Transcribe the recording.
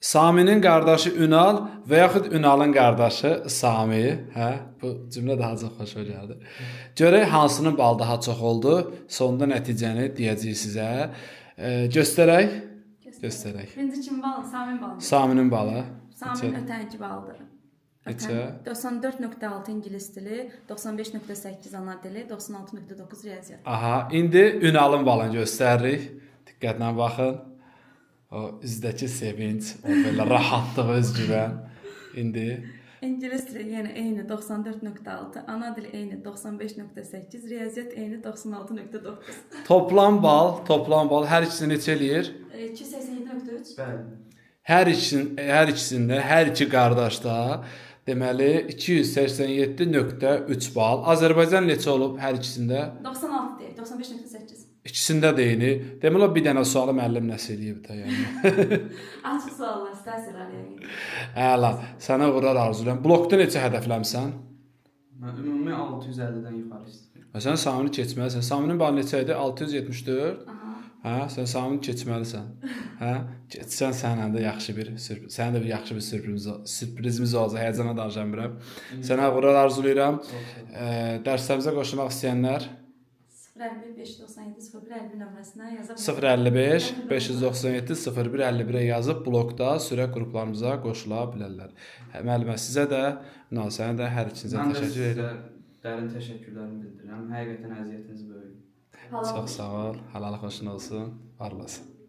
Saminin qardaşı Ünal və yaxud Ünalın qardaşı Sami. Hə, bu cümlə daha çox xoşuma gəldi. Görək hansının balı daha çox oldu. Sonunda nəticəni deyəcəyik sizə. Göstərək. Göstərək. Birinci kim balı? Samin balı. Saminin balı. Samin ötənki balıdır. Neçə? 94.6 ingilis dili, 95.8 ana dili, 96.9 riyaziyyat. Aha, indi Ünalın balını göstəririk. Diqqətlə baxın. O üzdəki sevinç, o belə rahatlıq, özgüvən. İndi İngilis dili yenə eyni 94.6, ana dili eyni 95.8, riyaziyyat eyni 96.9. toplam bal hər ikisini neçə eləyir? 287.3. Bəli. Hər ikisində, hər iki qardaşda deməli 287.3 bal. Azərbaycan neçə olub hər ikisində? 96 deyək, 95.8. İkisində də eyni. Deməli o bir dənə sualı müəllim nəsə eləyib də yəni. Açıq suallar, istəsələr yəni. Əla, sənə uğurlar arzulayıram. Blokda neçə hədəfləmisən? Mən ümumi 650-dən yuxarı istəyirəm. Sən Samini keçməlisən. Saminin balı neçə idi? 674. Aha. Hə, sən Samini keçməlisən. Hə, keçsən sənə də yaxşı bir sənə də bir yaxşı bir sürprizimiz olacaq. Həyəcana danışamıram. Sənə uğurlar arzulayıram. Dərslərimizə qoşulmaq istəyənlər 055 97 01 nömrəsinə yazıb 055 597 0151-ə yazıb blokda sürə qruplarımıza qoşula bilərlər. Müəllimə sizə də, Ünal sənə də hər ikinizə Mən də təşəkkür sizə edirəm. dərin təşəkkürlərimi bildirirəm. Həqiqətən əziyyətiniz böyük. Çox sağ ol. Halal xoşun olsun. Var olasın.